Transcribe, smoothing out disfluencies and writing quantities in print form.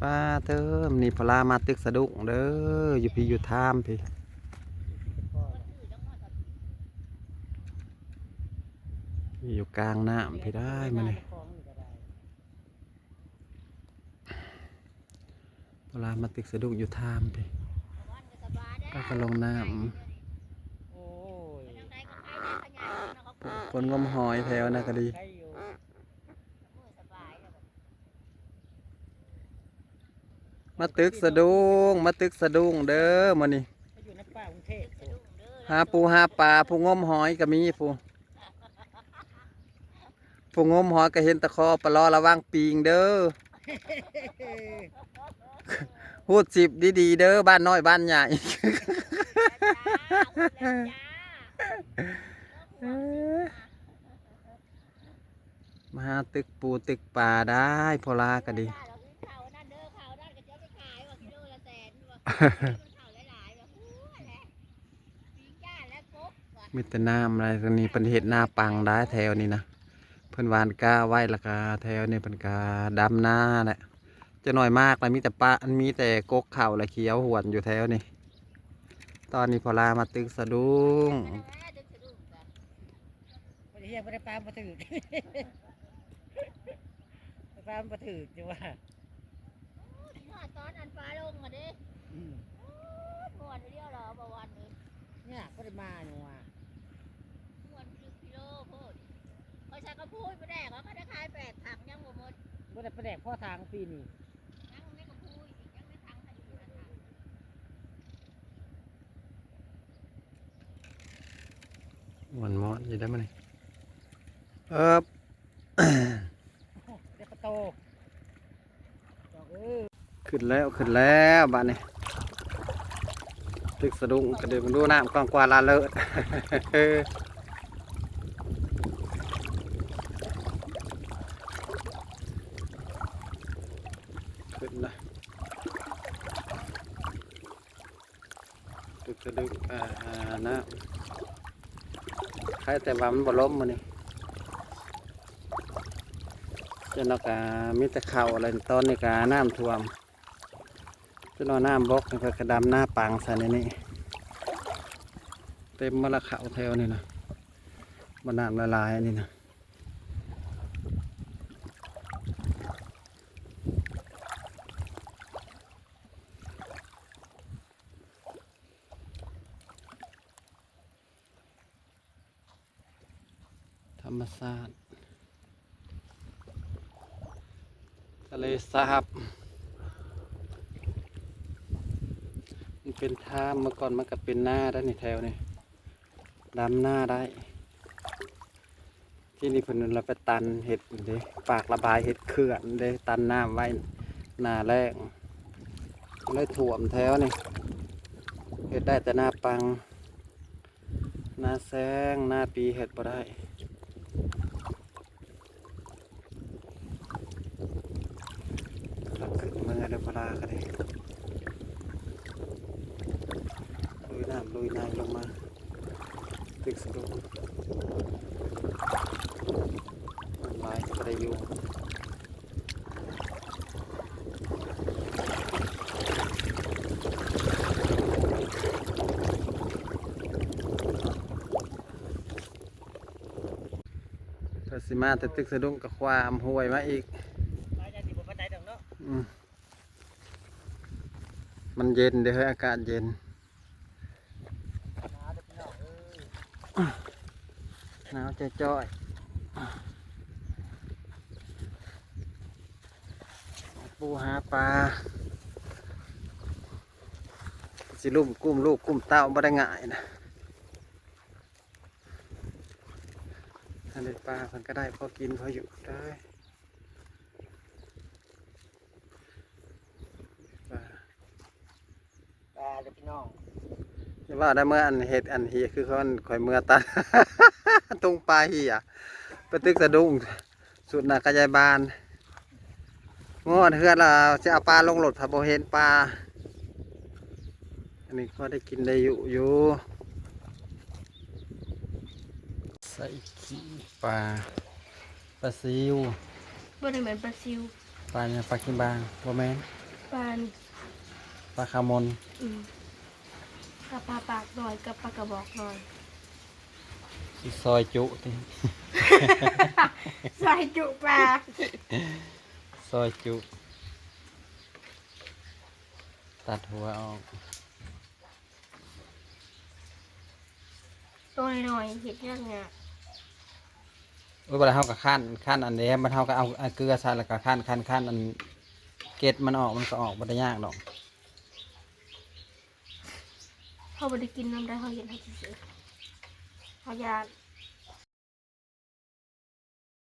ป้าเติมนี่พลามาตึกสะดุ้งเด้ออยู่พี่อยู่ทามพี่อยู่กลางน้ำพี่ได้มาเลยพลามาตึกสะดุ้งอยู่ทามพี่ก็ลงน้ำคนงมหอยแถวน่ะก็ดีมาตึกสะดุ้งมาตึกสะดุ้งเด้อมานี่หาปูหาปลาผู้งมหอยก็มีผู้งมหอยก็เห็นตะคอปลาระวังปีงเด้อพูดสิบดีๆเด้อบ้านน้อยบ้านใหญ่มาหาตึกปูตึกปลาได้พอลาก็ดีมีแต่น้ำอะไรตรงนี้เป็นเห็ดหน้าปังได้แถวนี้นะเพิ่นหวานก้าไว้ละกาแถวนี้เป็นกาดำหน้าแหละจะหน่อยมากเลยมีแต่ปลามีแต่กกเข่าและเขียวหวนอยู่แถวนี้ตอนนี้พอลามาตึกสะดุ้งไม่ได้ปลามาถือปลามาถือจังว่าตอนอันฟ้าลงมาดิก่อนเดียวเหรอประวันนี้เนี่ยก็ได้มาอยู่ว่ะก่อน1 กิโลพูดเขาใช้ก็พูดไปแดกเขาได้ขาย8 ถังยังหมดก็ได้ประแดกพ่อทางปีนี้ยังไม่ก็พูดยังไม่ถังอยู่นะมันมอดอยู่ได้ไหมเด็กโตขึ้นแล้วบ้านนี้ตึกสะดุ้งกระเด็นดูน้ำกว้างกว่าลาเลิศขึ้นนะตึกสะดุ้งน้ำใครแต่ว่ามันบ่ล้มมานี่จะนอกมีแต่เข่าอะไรตอนนี้กาน้ำท่วมจะนอนน้ำบกก็กระดำหน้าปังใส่ในนี้เต็มมะละเข่าแถวนี่นะบนน้ำละลายนี่นะธรรมชาติทะเลสาบมันเป็นท่าเมื่อก่อนมันก็เป็นหน้าได้ในแถวนี่ดำหน้าได้ที่นี่เพิ่นเราไปตันเห็ดเด้ปากระบายเห็ดเขื่อนเด้ตันน้ำไว้หน้าแรงเลยถ่วมแถวนี่เห็ดได้แต่หน้าปังหน้าแซงหน้าปีเห็ดบ่ได้เมื่อเดือนพลาก็ได้ลุยน้ำลุยนายลงมาตึกสะดุ้งลายก็ได้อยู่พอสิมาแต่ตึกสะดุ้งกับความห่วยมาอีกมันเย็นเดี๋ยวให้อากาศเย็นหนาวจ้อยปูหาปลาสิลุ่มกุ้มลูกกุ้มเต้าบ่ได้ง่ายนะถ้าได้ปลามันก็ได้พอกินพออยู่ได้เด็กน้องจะว่าได้เมื่ออันเห็ดอันเฮียคือเขาคอยเมื่อตัน ตรงปลาเฮียไปตึกสะดุ้งสุดนักกระจายบานงอเฮือเราจะเอาปลาลงหลดถ้าบ่เห็นปลาอันนี้ก็ได้กินได้อยู่ใส่ขี้ปลาซิวบ่ได้เหมือนปลาซิวปลาเนี่ยปลากินบางบ่แม่น น ปลาคามน กับปลาปากหน่อยกับปลากระบอกหน่อย สิซอยจุติ ใส่จุปลา ซอยจุ ตัดหัวออก ตัวหน่อยเห็ดยังไง เวลาเฮากับขั้นอันเดียมันเฮาก็เอาเกลือใส่แล้วก็ขั้นอันเกล็ดมันออกมันก็ออกบ่ได้ยากดอก เขาไม่ได้กินน้ำได้เขาเห็นเขาซื้อเขาอยาก